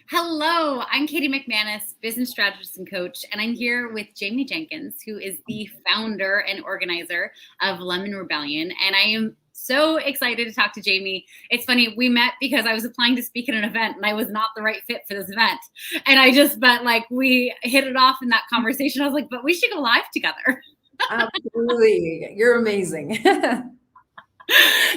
Hello, I'm Katie McManus, business strategist and coach, and I'm here with Jamie Jenkins, who is the founder and organizer of Lemon Rebellion. And I am so excited to talk to Jamie. It's funny, we met because I was applying to speak at an event and I was not the right fit for this event. But we hit it off in that conversation. I was like, but we should go live together. Absolutely. You're amazing.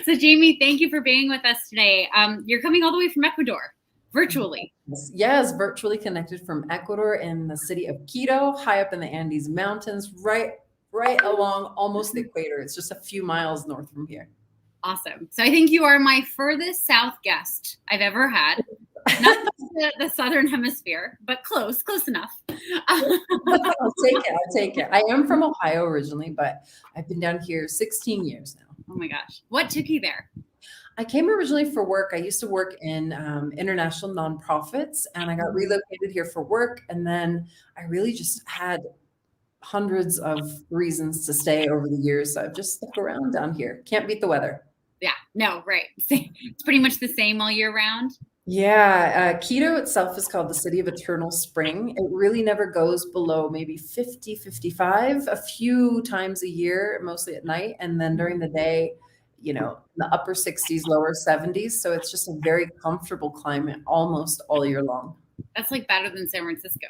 So Jamie, thank you for being with us today. You're coming all the way from Ecuador. Virtually. Yes, virtually connected from Ecuador in the city of Quito, high up in the Andes Mountains, right along almost the equator. It's just a few miles north from here. Awesome. So I think you are my furthest south guest I've ever had. Not the southern hemisphere, but close enough. I'll take it. I am from Ohio originally, but I've been down here 16 years now. Oh my gosh. What took you there? I came originally for work. I used to work in international nonprofits, and I got relocated here for work. And then I really just had hundreds of reasons to stay over the years. So I've just stuck around down here. Can't beat the weather. Yeah, no, right. It's pretty much the same all year round. Yeah. Quito itself is called the city of eternal spring. It really never goes below maybe 50, 55, a few times a year, mostly at night. And then during the day, the upper 60s, lower 70s. So it's just a very comfortable climate almost all year long. That's like better than San Francisco.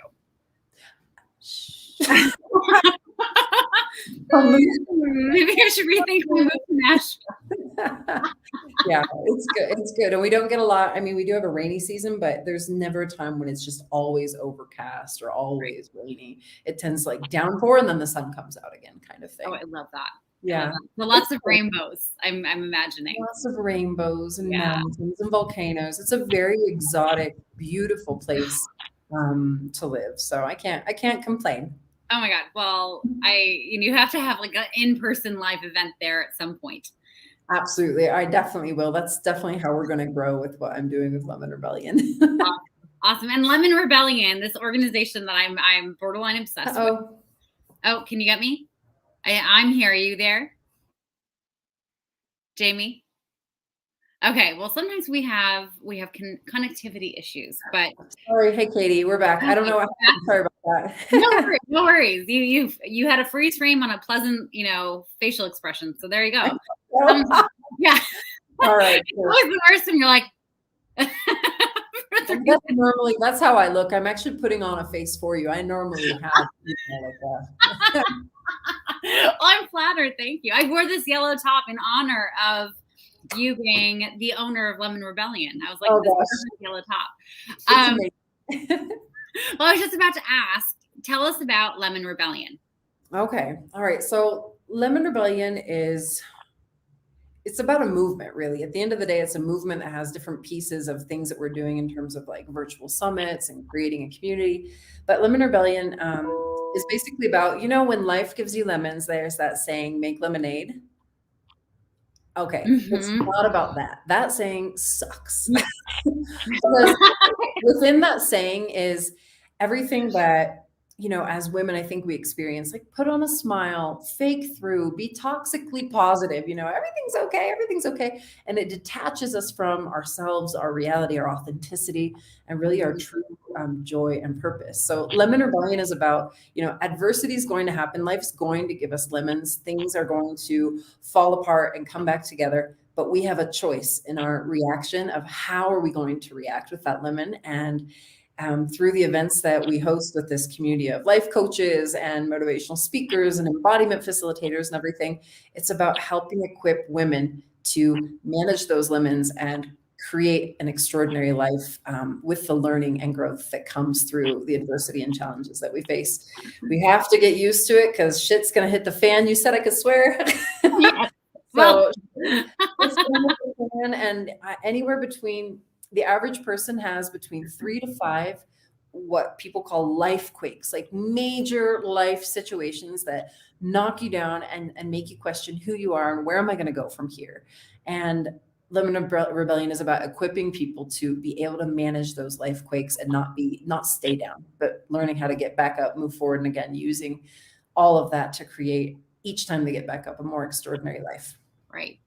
Maybe I should rethink my move to Nashville. Yeah, it's good. It's good. And we don't get a lot. I mean, we do have a rainy season, but there's never a time when it's just always overcast or always rainy. It tends to like downpour and then the sun comes out again kind of thing. Oh, I love that. Yeah. So lots of rainbows, I'm imagining. Lots of rainbows and mountains and volcanoes. It's a very exotic, beautiful place to live. So I can't complain. Oh my God. Well, you have to have like an in-person live event there at some point. Absolutely. I definitely will. That's definitely how we're going to grow with what I'm doing with Lemon Rebellion. Awesome. And Lemon Rebellion, this organization that I'm borderline obsessed with. Oh, can you get me? I'm here. Are you there? Jamie? Okay. Well, sometimes we have connectivity issues, but sorry. Hey, Katie, we're back. I don't know. Sorry about that. No worries. You had a freeze frame on a pleasant, facial expression. So there you go. Yeah. All right. It's always the worst when you're like. That's how I look. I'm actually putting on a face for you. I normally have like that. Well, I'm flattered. Thank you. I wore this yellow top in honor of you being the owner of Lemon Rebellion. I was like, this yellow top. Well, I was just about to ask, tell us about Lemon Rebellion. Okay. All right. So Lemon Rebellion it's about a movement, really. At the end of the day, it's a movement that has different pieces of things that we're doing in terms of like virtual summits and creating a community. But Lemon Rebellion is basically about, when life gives you lemons, there's that saying, make lemonade. Okay. It's not about that. That saying sucks. Within that saying is everything that, as women, I think we experience, like put on a smile, fake through, be toxically positive, everything's okay. And it detaches us from ourselves, our reality, our authenticity, and really our true joy and purpose. So Lemon Rebellion is about, adversity is going to happen. Life's going to give us lemons. Things are going to fall apart and come back together. But we have a choice in our reaction of how are we going to react with that lemon. And through the events that we host with this community of life coaches and motivational speakers and embodiment facilitators and everything, it's about helping equip women to manage those lemons and create an extraordinary life with the learning and growth that comes through the adversity and challenges that we face. We have to get used to it because shit's going to hit the fan. You said I could swear. Yeah. So and anywhere between the average person has between 3 to 5 what people call life quakes, like major life situations that knock you down and make you question who you are and where am I going to go from here. And Lemon Rebellion is about equipping people to be able to manage those life quakes and not stay down, but learning how to get back up, move forward, and again, using all of that to create each time they get back up a more extraordinary life. Right.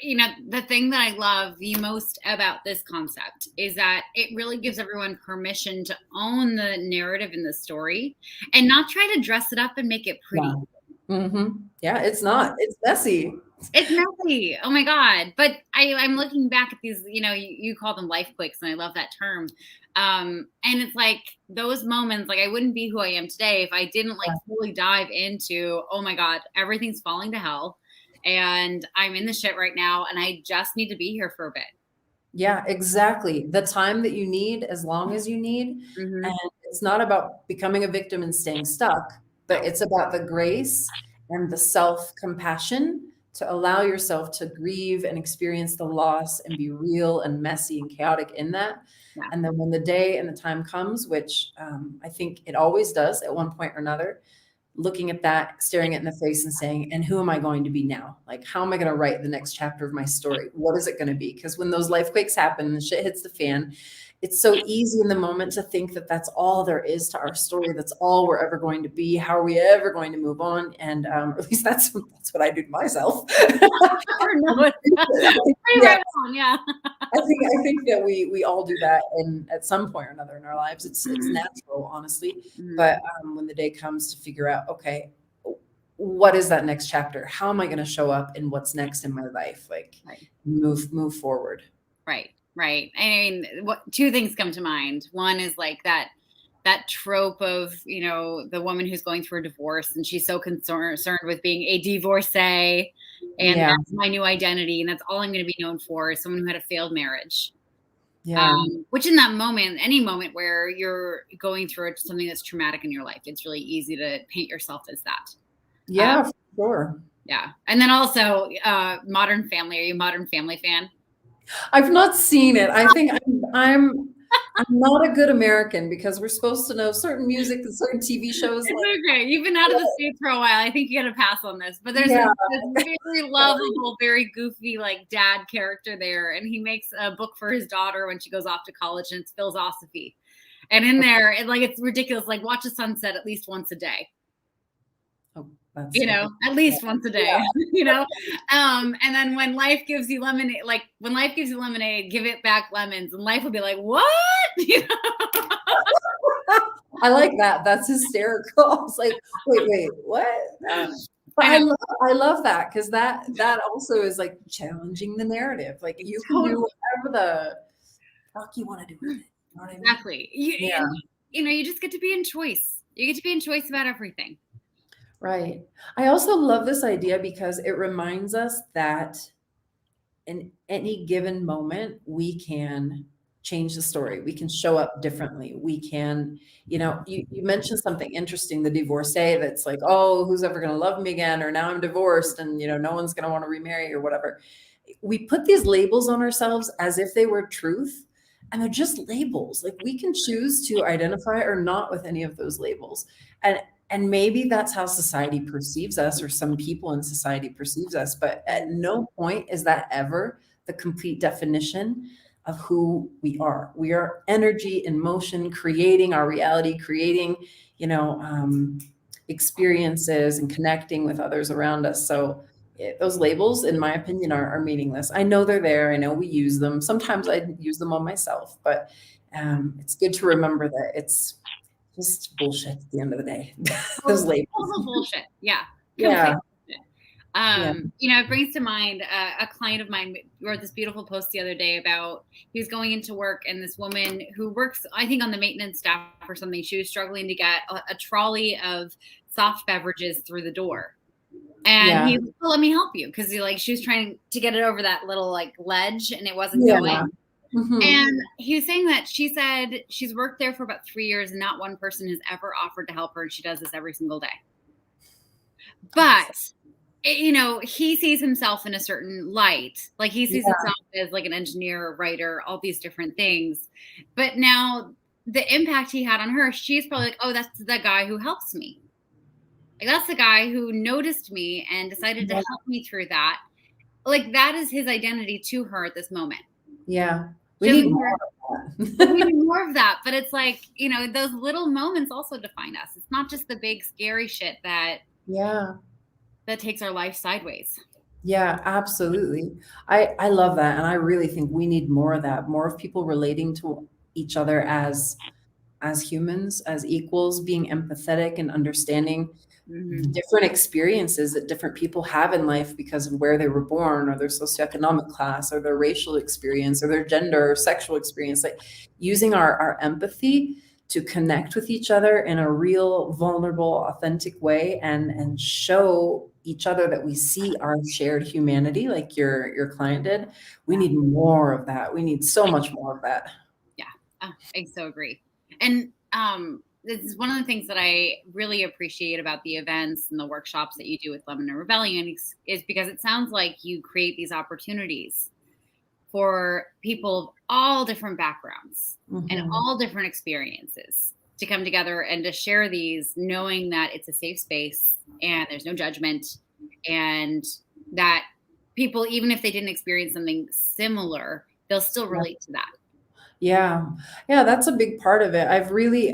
You know, the thing that I love the most about this concept is that it really gives everyone permission to own the narrative in the story and not try to dress it up and make it Yeah. pretty. Yeah, it's not. It's messy. It's messy. Oh my God. But I'm looking back at these, you know, you call them life quakes, and I love that term. And it's like those moments, like I wouldn't be who I am today if I didn't like fully dive into, oh my God, everything's falling to hell. And I'm in the shit right now, and I just need to be here for a bit. Yeah, exactly. The time that you need, as long as you need. And it's not about becoming a victim and staying stuck, but it's about the grace and the self-compassion to allow yourself to grieve and experience the loss and be real and messy and chaotic in that. Yeah. And then when the day and the time comes, which I think it always does at one point or another, looking at that, staring it in the face and saying, and who am I going to be now? Like, how am I going to write the next chapter of my story? What is it going to be? Because when those life quakes happen and the shit hits the fan, it's so easy in the moment to think that that's all there is to our story. That's all we're ever going to be. How are we ever going to move on? And at least that's what I do to myself. Yeah. I think that we all do that, and at some point or another in our lives, it's natural, honestly. But when the day comes to figure out, okay, what is that next chapter? How am I going to show up in what's next in my life? Like move forward. Right. Right. I mean, two things come to mind. One is like that trope of, you know, the woman who's going through a divorce and she's so concerned with being a divorcee, and that's my new identity, and that's all I'm going to be known for, is someone who had a failed marriage. Yeah. Which in that moment, any moment where you're going through something that's traumatic in your life, it's really easy to paint yourself as that. Yeah, for sure. Yeah. And then also Modern Family. Are you a Modern Family fan? I've not seen it. I think I'm not a good American because we're supposed to know certain music and certain TV shows. It's okay. You've been out of the States for a while. I think you got to pass on this. But there's this very lovable, very goofy, like dad character there. And he makes a book for his daughter when she goes off to college, and it's philosophy. And in there, it's ridiculous. Like, watch a sunset at least once a day. You know, at least once a day, you know? And then when life gives you lemonade, give it back lemons, and life will be like, what? You know? I like that. That's hysterical. I was like, wait, what? But I love that, because that also is like challenging the narrative. Like, you can do whatever the fuck you want to do with it. You know what I mean? Exactly. You know, you just get to be in choice. You get to be in choice about everything. Right. I also love this idea because it reminds us that in any given moment, we can change the story. We can show up differently. We can, you know, you mentioned something interesting, the divorcee, that's like, oh, who's ever going to love me again? Or now I'm divorced and, you know, no one's going to want to remarry or whatever. We put these labels on ourselves as if they were truth, and they're just labels. Like, we can choose to identify or not with any of those labels. And maybe that's how society perceives us, or some people in society perceives us, but at no point is that ever the complete definition of who we are. We are energy in motion, creating our reality, creating, you know, experiences and connecting with others around us. So those labels, in my opinion, are meaningless. I know they're there. I know we use them. Sometimes I use them on myself, but it's good to remember that it's just bullshit at the end of the day. Those labels. Bullshit. Yeah. Yeah. You know, it brings to mind a client of mine wrote this beautiful post the other day about, he was going into work, and this woman who works, I think, on the maintenance staff or something, she was struggling to get a trolley of soft beverages through the door. And he was like, well, let me help you. Because she was trying to get it over that little like ledge, and it wasn't going. And he was saying that she said she's worked there for about 3 years, and not one person has ever offered to help her. And she does this every single day. But, you know, he sees himself in a certain light. Like, he sees himself as like an engineer, writer, all these different things. But now the impact he had on her, she's probably like, oh, that's the guy who helps me. Like, that's the guy who noticed me and decided to help me through that. Like, that is his identity to her at this moment. Yeah. We need more of that. We need more of that. But it's like, you know, those little moments also define us. It's not just the big scary shit that takes our life sideways. Yeah, absolutely. I love that, and I really think we need more of that, more of people relating to each other as humans, as equals, being empathetic and understanding the Hmm. different experiences that different people have in life because of where they were born or their socioeconomic class or their racial experience or their gender or sexual experience. Like using our empathy to connect with each other in a real, vulnerable, authentic way and show each other that we see our shared humanity like your client did. We Yeah. need more of that. We need so much more of that. Yeah, I so agree. And this is one of the things that I really appreciate about the events and the workshops that you do with Lemon and Rebellion is because it sounds like you create these opportunities for people of all different backgrounds and Mhm. all different experiences to come together and to share these, knowing that it's a safe space and there's no judgment, and that people, even if they didn't experience something similar, they'll still relate to that. Yeah. Yeah, that's a big part of it. I've really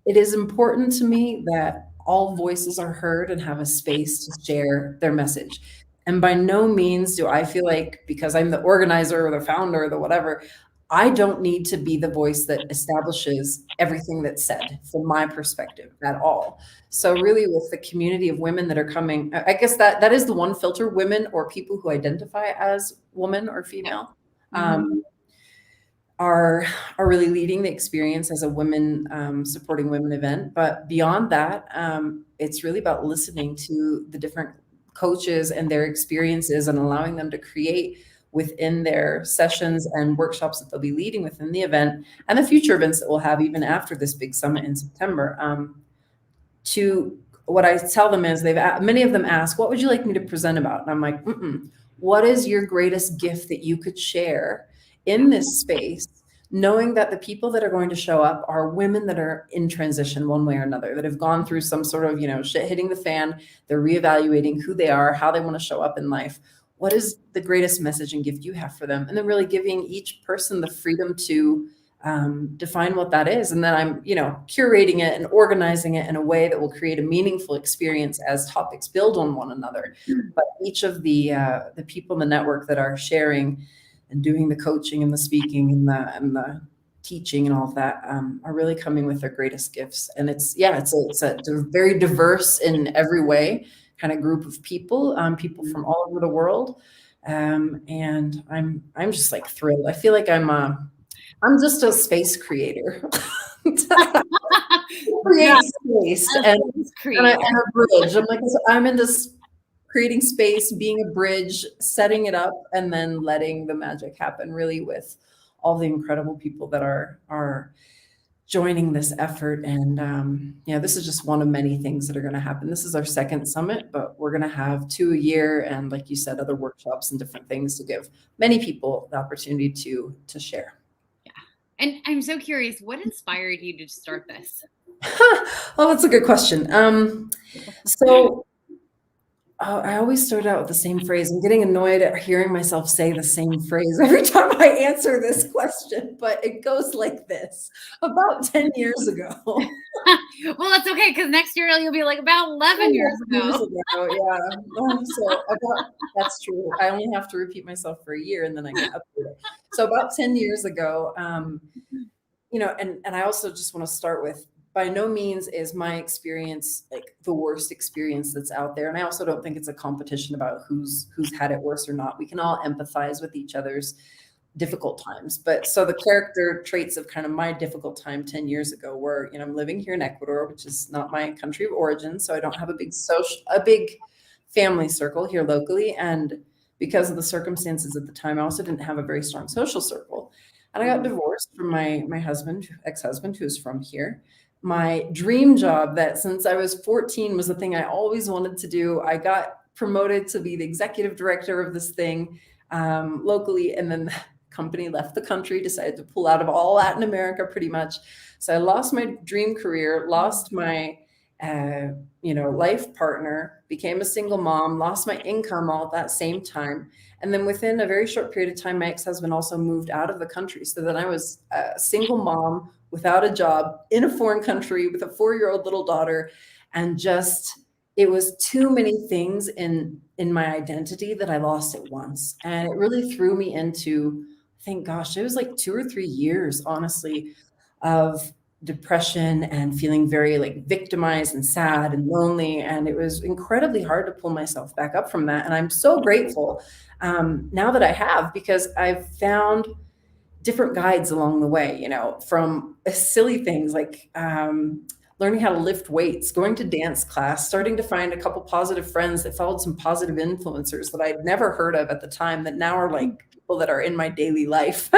it is important to me that all voices are heard and have a space to share their message. And by no means do I feel like because I'm the organizer or the founder or the whatever, I don't need to be the voice that establishes everything that's said from my perspective at all. So really with the community of women that are coming, I guess that is the one filter, women or people who identify as woman or Yep. female. Hmm. Um, are are really leading the experience as a women supporting women event. But beyond that, it's really about listening to the different coaches and their experiences and allowing them to create within their sessions and workshops that they'll be leading within the event and the future events that we'll have even after this big summit in September. To what I tell them is many of them ask, "What would you like me to present about?" And I'm like, mm-mm. What is your greatest gift that you could share Yeah. in this space, knowing that the people that are going to show up are women that are in transition one way or another, that have gone through some sort of, shit hitting the fan. They're reevaluating who they are, how they want to show up in life. What is the greatest message and gift you have for them? And then really giving each person the freedom to define what that is. And then I'm, curating it and organizing it in a way that will create a meaningful experience as topics build on one another. But each of the people in the network that are sharing and doing the coaching and the speaking and the teaching and all of that are really coming with their greatest gifts. And it's a very diverse in every way kind of group of people, people from Mhm. all over the world. And I'm just like thrilled. I feel like I'm just a space creator. Yeah, Create space a and space and, I, creator. and a bridge. I'm like, so I'm into creating space, being a bridge, setting it up, and then letting the magic happen. Really, with all the incredible people that are joining this effort. And yeah, this is just one of many things that are going to happen. This is our second summit, but we're going to have two a year, and like you said, other workshops and different things to give many people the opportunity to share. Yeah. And I'm so curious, what inspired you to start this? Oh, that's a good question. So I always start out with the same phrase. I'm getting annoyed at hearing myself say the same phrase every time I answer this question, but it goes like this. About 10 years ago, Well, that's okay because next year you'll be like about 11 years 11 years ago. ago, yeah. That's true. I only have to repeat myself for a year and then I get updated. So about 10 years ago, and I also just want to start with by no means is my experience like the worst experience that's out there. And I also don't think it's a competition about who's had it worse or not. We can all empathize with each other's difficult times. But so the character traits of kind of my difficult time 10 years ago were, I'm living here in Ecuador, which is not my country of origin. So I don't have a big family circle here locally. And because of the circumstances at the time, I also didn't have a very strong social circle. And I got Mhm. divorced from my husband, ex-husband, who's from here. My dream job that since I was 14 was the thing I always wanted to do. I got promoted to be the executive director of this thing locally. And then company left the country, decided to pull out of all Latin America pretty much. So I lost my dream career, lost my uh, life partner, became a single mom, lost my income all at that same time. And then within a very short period of time, my ex-husband also moved out of the country. So then I was a single mom without a job in a foreign country with a 4-year-old little daughter and just it was too many things in my identity that I lost at once. And it really threw me into, thank gosh, it was like 2 or 3 years, honestly, of depression and feeling very like victimized and sad and lonely. And it was incredibly hard to pull myself back up from that. And I'm so grateful now that I have, because I've found different guides along the way, from silly things like learning how to lift weights, going to dance class, starting to find a couple positive friends that followed some positive influencers that I'd never heard of at the time that now are like people that are in my daily life,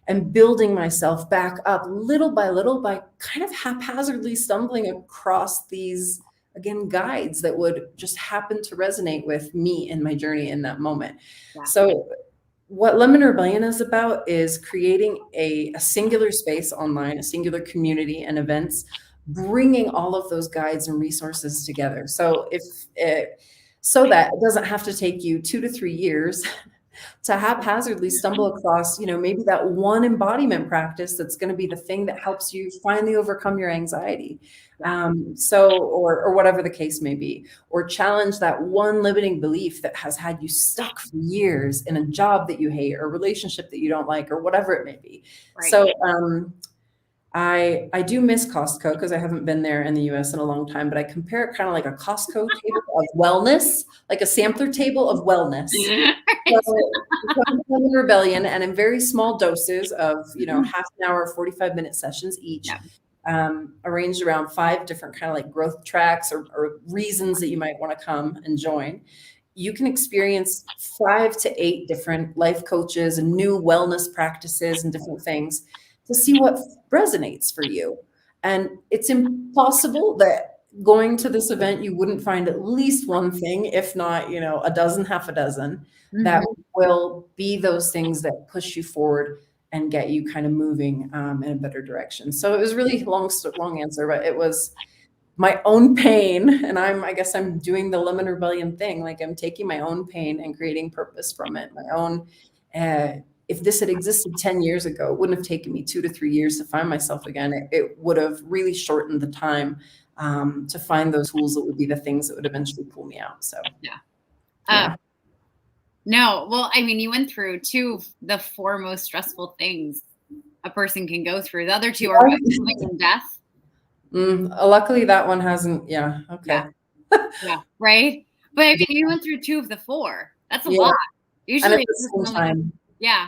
and building myself back up little by little by kind of haphazardly stumbling across these, again, guides that would just happen to resonate with me in my journey in that moment. Yeah. So what Lemon Rebellion is about is creating a singular space online, a singular community and events, bringing all of those guides and resources together. So so that it doesn't have to take you 2 to 3 years to haphazardly stumble across, maybe that one embodiment practice that's going to be the thing that helps you finally overcome your anxiety. Or whatever the case may be, or challenge that one limiting belief that has had you stuck for years in a job that you hate or a relationship that you don't like or whatever it may be. Right. So I do miss Costco because I haven't been there in the US in a long time, but I compare it kind of like a Costco table of wellness, like a sampler table of wellness. So, Rebellion, and in very small doses of, half an hour, 45-minute sessions each. Yeah. Arranged around 5 different kind of like growth tracks or reasons that you might want to come and join. You can experience 5 to 8 different life coaches and new wellness practices and different things to see what resonates for you. And it's impossible that going to this event, you wouldn't find at least one thing, if not, a dozen, half a dozen, that will be those things that push you forward and get you kind of moving in a better direction. So it was really long answer, but it was my own pain. And I guess I'm doing the Lemon Rebellion thing. Like I'm taking my own pain and creating purpose from it. My own, if this had existed 10 years ago, it wouldn't have taken me 2 to 3 years to find myself again. It would have really shortened the time to find those tools that would be the things that would eventually pull me out. So, yeah. No, well, I mean, you went through 2 of the 4 most stressful things a person can go through. The other 2 are living and death. Luckily, that one hasn't. Yeah. Okay. Yeah. Right. But I mean, you went through 2 of the 4. That's a lot. Usually, and at the same time. Yeah.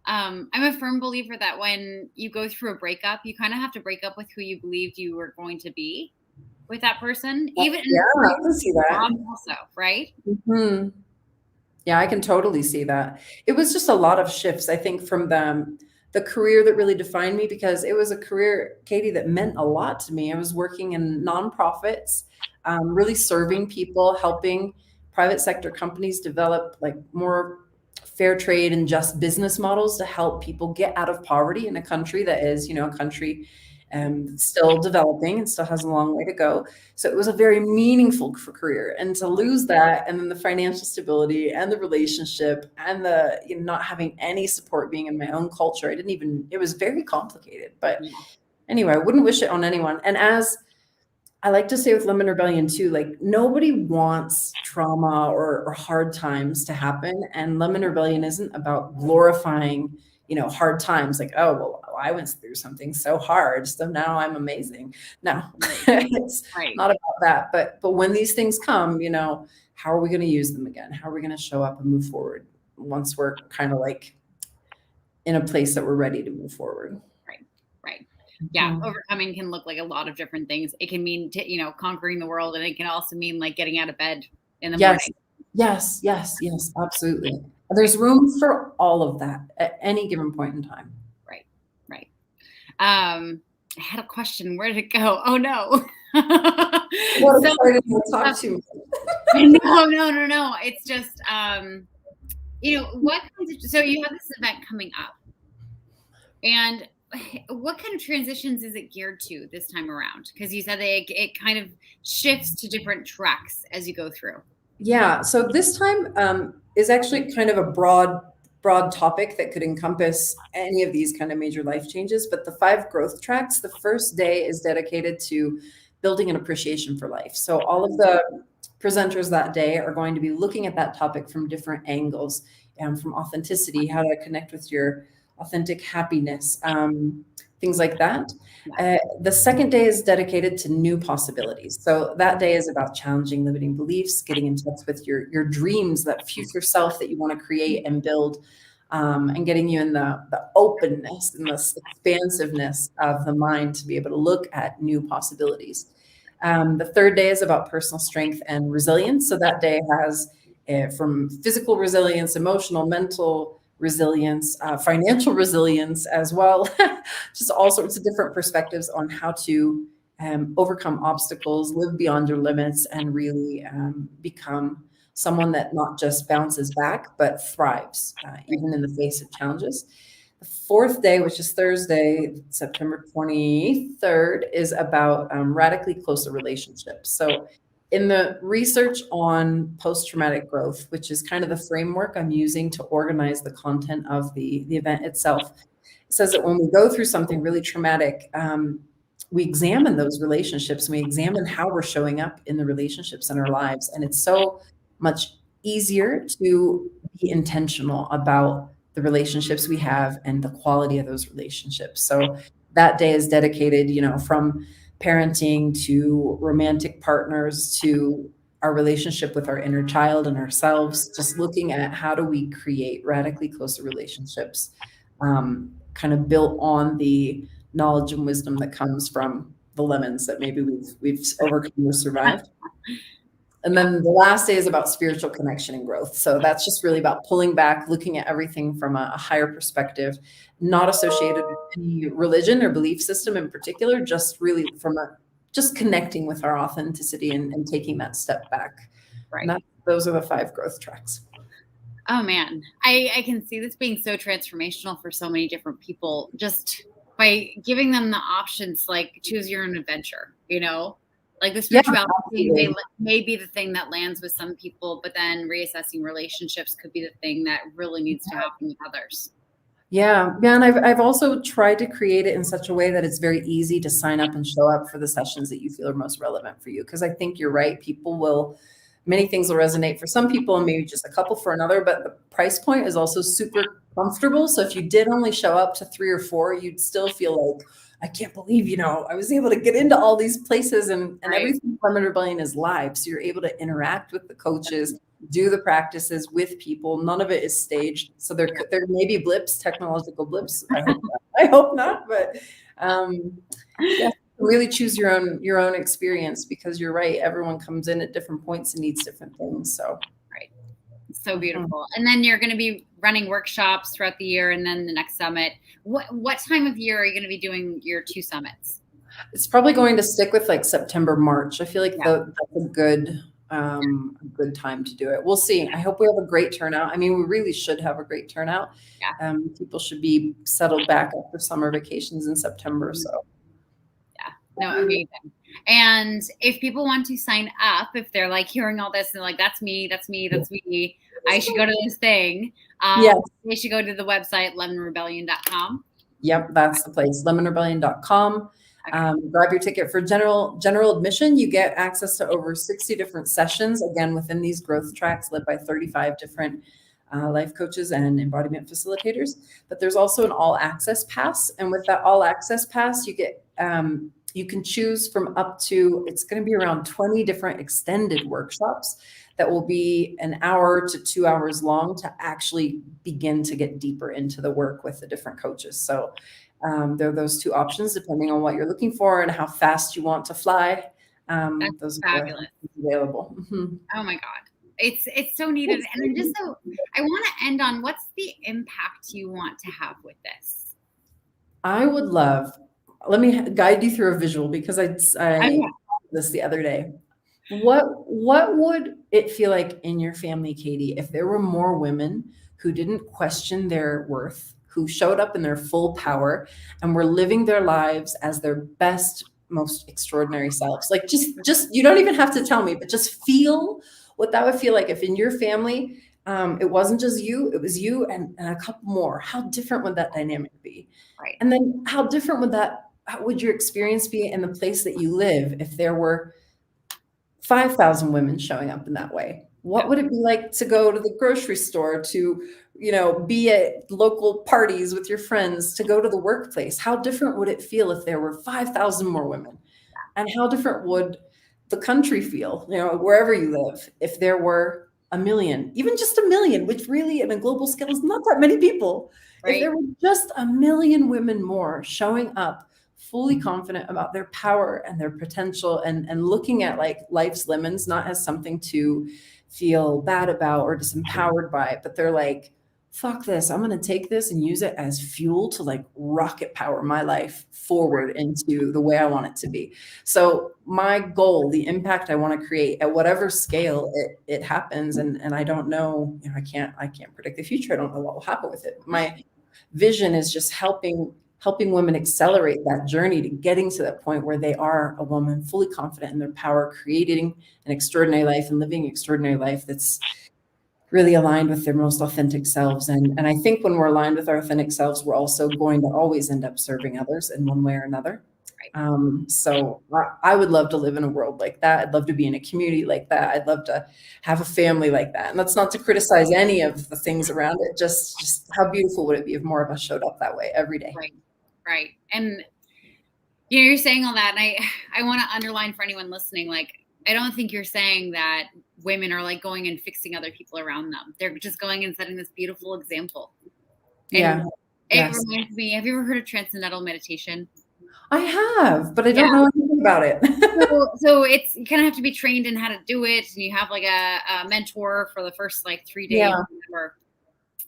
I'm a firm believer that when you go through a breakup, you kind of have to break up with who you believed you were going to be with that person. Even I can see that. Also, right? Mm-hmm. Yeah, I can totally see that. It was just a lot of shifts, I think, from the career that really defined me, because it was a career, Katie, that meant a lot to me. I was working in nonprofits, really serving people, helping private sector companies develop like more fair trade and just business models to help people get out of poverty in a country that is, a country still developing and still has a long way to go. So it was a very meaningful career, and to lose that, and then the financial stability and the relationship and the not having any support, being in my own culture, it was very complicated. But anyway, I wouldn't wish it on anyone. And as I like to say with Lemon Rebellion too, like nobody wants trauma or hard times to happen. And Lemon Rebellion isn't about glorifying hard times, like, oh, well, I went through something so hard, so now I'm amazing. No, it's not about that. But when these things come, how are we going to use them again? How are we going to show up and move forward once we're kind of like in a place that we're ready to move forward? Right. Yeah. Overcoming can look like a lot of different things. It can mean, conquering the world, and it can also mean like getting out of bed in the morning. Yes, absolutely. There's room for all of that at any given point in time. Right. I had a question. Where did it go? Oh no. What excited you to talk to me? No. It's just, what kinds of, so you have this event coming up, and what kind of transitions is it geared to this time around? Because you said that it kind of shifts to different tracks as you go through. Yeah. So this time is actually kind of a broad topic that could encompass any of these kind of major life changes. But the 5 growth tracks, the first day is dedicated to building an appreciation for life. So all of the presenters that day are going to be looking at that topic from different angles, from authenticity, how to connect with your authentic happiness, things like that. The second day is dedicated to new possibilities. So that day is about challenging limiting beliefs, getting in touch with your dreams, that future self that you want to create and build, and getting you in the openness and the expansiveness of the mind to be able to look at new possibilities. The third day is about personal strength and resilience. So that day has from physical resilience, emotional, mental resilience, financial resilience as well, just all sorts of different perspectives on how to overcome obstacles, live beyond your limits, and really become someone that not just bounces back, but thrives, even in the face of challenges. The fourth day, which is Thursday, September 23rd, is about radically closer relationships. So in the research on post-traumatic growth, which is kind of the framework I'm using to organize the content of the event itself, it says that when we go through something really traumatic, we examine those relationships and we examine how we're showing up in the relationships in our lives. And it's so much easier to be intentional about the relationships we have and the quality of those relationships. So that day is dedicated, from parenting to romantic partners to our relationship with our inner child and ourselves, just looking at how do we create radically closer relationships, kind of built on the knowledge and wisdom that comes from the lemons that maybe we've overcome or survived. And then the last day is about spiritual connection and growth. So that's just really about pulling back, looking at everything from a higher perspective, not associated with any religion or belief system in particular, just really just connecting with our authenticity and taking that step back. Right. And those are the 5 growth tracks. Oh man, I can see this being so transformational for so many different people, just by giving them the options, like choose your own adventure, like the spirituality may be the thing that lands with some people, but then reassessing relationships could be the thing that really needs to happen with others. Yeah. And I've also tried to create it in such a way that it's very easy to sign up and show up for the sessions that you feel are most relevant for you. Because I think you're right. Many things will resonate for some people and maybe just a couple for another, but the price point is also super comfortable. So if you did only show up to 3 or 4, you'd still feel like, I can't believe, I was able to get into all these places and everything from Rebellion is live. So you're able to interact with the coaches, do the practices with people. None of it is staged. So there may be blips, technological blips. I hope not, but really choose your own experience, because you're right. Everyone comes in at different points and needs different things. So right. So beautiful. And then you're going to be running workshops throughout the year, and then the next summit. What time of year are you going to be doing your 2 summits? It's probably going to stick with like September, March. I feel like that's a good time to do it. We'll see. I hope we have a great turnout. I mean, we really should have a great turnout. Yeah. People should be settled back after summer vacations in September. So no, amazing. And if people want to sign up, if they're like hearing all this and like, that's me, I should go to this thing. Yes. They should go to the website, lemonrebellion.com. Yep, that's the place, lemonrebellion.com. Okay. Grab your ticket for general admission. You get access to over 60 different sessions, again, within these growth tracks led by 35 different life coaches and embodiment facilitators. But there's also an all access pass. And with that all access pass, you get you can choose from up to, it's going to be around 20 different extended workshops that will be an hour to 2 hours long to actually begin to get deeper into the work with the different coaches. So there are those 2 options depending on what you're looking for and how fast you want to fly. Those fabulous. Are available. Mm-hmm. Oh my God. It's so needed. And I want to end on, what's the impact you want to have with this? I would love, let me guide you through a visual, because I did this the other day. What would it feel like in your family, Katie, if there were more women who didn't question their worth, who showed up in their full power and were living their lives as their best, most extraordinary selves? Like just you don't even have to tell me, but just feel what that would feel like if in your family, it wasn't just you, it was you and a couple more. How different would that dynamic be? Right. And then how different would that how would your experience be in the place that you live if there were 5,000 women showing up in that way? What would it be like to go to the grocery store, to, be at local parties with your friends, to go to the workplace? How different would it feel if there were 5,000 more women? And how different would the country feel, wherever you live, if there were a million, even just a million, which really in a global scale is not that many people. If there were just a million women more showing up fully confident about their power and their potential, and looking at like life's lemons, not as something to feel bad about or disempowered by, but they're like, fuck this, I'm going to take this and use it as fuel to like rocket power my life forward into the way I want it to be. So my goal, the impact I want to create at whatever scale it happens, and I don't know, I can't predict the future. I don't know what will happen with it. My vision is just helping women accelerate that journey to getting to that point where they are a woman fully confident in their power, creating an extraordinary life and living an extraordinary life that's really aligned with their most authentic selves. And I think when we're aligned with our authentic selves, we're also going to always end up serving others in one way or another. So I would love to live in a world like that. I'd love to be in a community like that. I'd love to have a family like that. And that's not to criticize any of the things around it. Just how beautiful would it be if more of us showed up that way every day? Right. And you're saying all that, and I want to underline for anyone listening, like, I don't think you're saying that women are like going and fixing other people around them. They're just going and setting this beautiful example. And it reminds me, have you ever heard of transcendental meditation? I have, but I don't know anything about it. so you kind of have to be trained in how to do it. And you have like a mentor for the first like 3 days.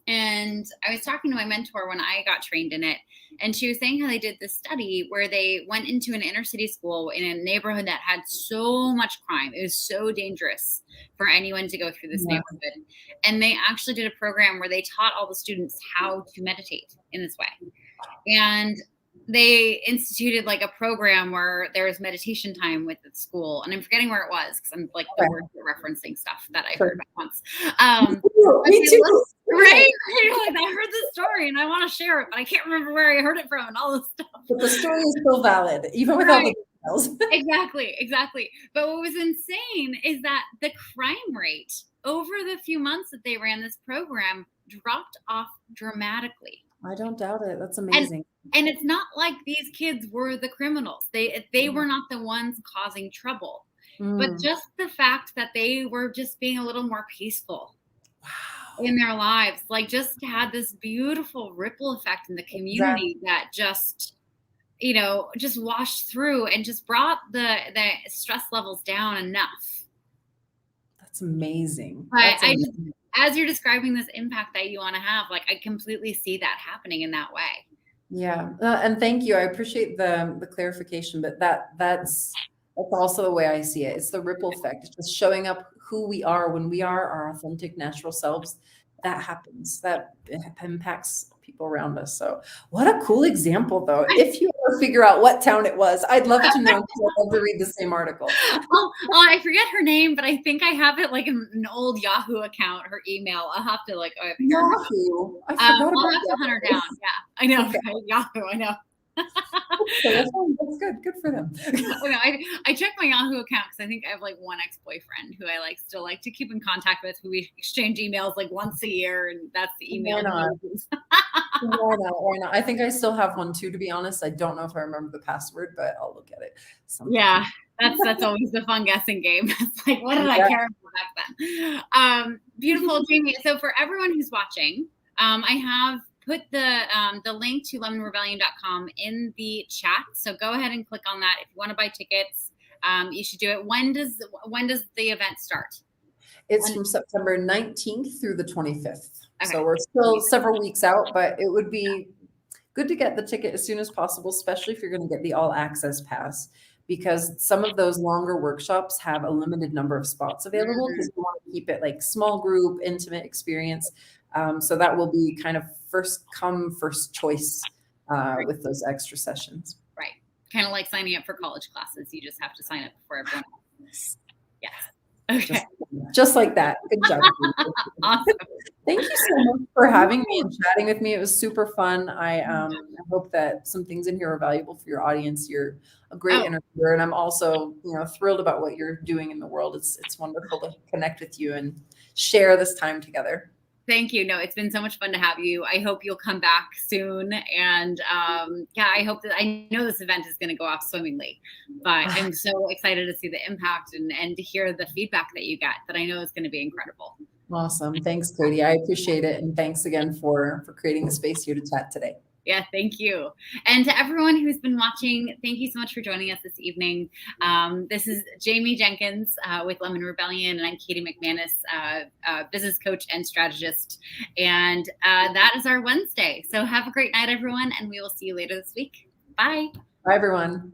And I was talking to my mentor when I got trained in it, and she was saying how they did this study where they went into an inner city school in a neighborhood that had so much crime. It was so dangerous for anyone to go through this neighborhood. And they actually did a program where they taught all the students how to meditate in this way. And they instituted like a program where there was meditation time with the school, and I'm forgetting where it was because I'm like referencing stuff that I heard once. Me too. Right? Like, I heard this story and I want to share it, but I can't remember where I heard it from and all this stuff. But the story is still valid, even without the details. Exactly. But what was insane is that the crime rate over the few months that they ran this program dropped off dramatically. I don't doubt it. That's amazing. And it's not like these kids were the criminals. They were not the ones causing trouble. But just the fact that they were just being a little more peaceful in their lives, like, just had this beautiful ripple effect in the community that just, just washed through and just brought the stress levels down enough. That's amazing. But as you're describing this impact that you want to have, like, I completely see that happening in that way. Yeah. And thank you. I appreciate the clarification, but that's also the way I see it. It's the ripple effect. It's just showing up who we are when we are our authentic, natural selves. That happens. That impacts people around us. So what a cool example, though. If you ever figure out what town it was, I'd love to know. I'd love to read the same article. I forget her name, but I think I have it like in an old Yahoo account, her email. I'll have to like Yahoo. I forgot I'll have to hunt her down. Yeah, I know. Okay. Yahoo, I know. That's good. Good for them. I check my Yahoo account because I think I have like one ex-boyfriend who I like still like to keep in contact with, who we exchange emails like once a year, and that's the email. Why not? I think I still have one too, to be honest. I don't know if I remember the password, but I'll look at it sometime. Yeah, that's always the fun guessing game. It's like, what did I care about back then? Beautiful, Jamie. So for everyone who's watching, I have put the link to lemonrebellion.com in the chat. So go ahead and click on that. If you want to buy tickets, you should do it. When does the event start? It's from September 19th through the 25th. Okay. So we're still several weeks out, but it would be good to get the ticket as soon as possible, especially if you're going to get the all access pass, because some of those longer workshops have a limited number of spots available because we want to keep it like small group, intimate experience. So that will be kind of first come, first choice with those extra sessions. Right. Kind of like signing up for college classes. You just have to sign up before everyone else. Yes. Okay. Just like that. Good job. Awesome. Thank you so much for having me and chatting with me. It was super fun. I hope that some things in here are valuable for your audience. You're a great Oh, interviewer, and I'm also, thrilled about what you're doing in the world. It's wonderful to connect with you and share this time together. thank you. No, it's been so much fun to have you. I hope you'll come back soon. And yeah, I know this event is going to go off swimmingly, but I'm so excited to see the impact and to hear the feedback that you get that I know is going to be incredible. Awesome. Thanks, Katie. I appreciate it. And thanks again for creating the space here to chat today. Yeah, thank you. And to everyone who's been watching, thank you so much for joining us this evening. This is Jamie Jenkins with Lemon Rebellion, and I'm Katie McManus, business coach and strategist. And that is our Wednesday. So have a great night, everyone, and we will see you later this week. Bye. Bye, everyone.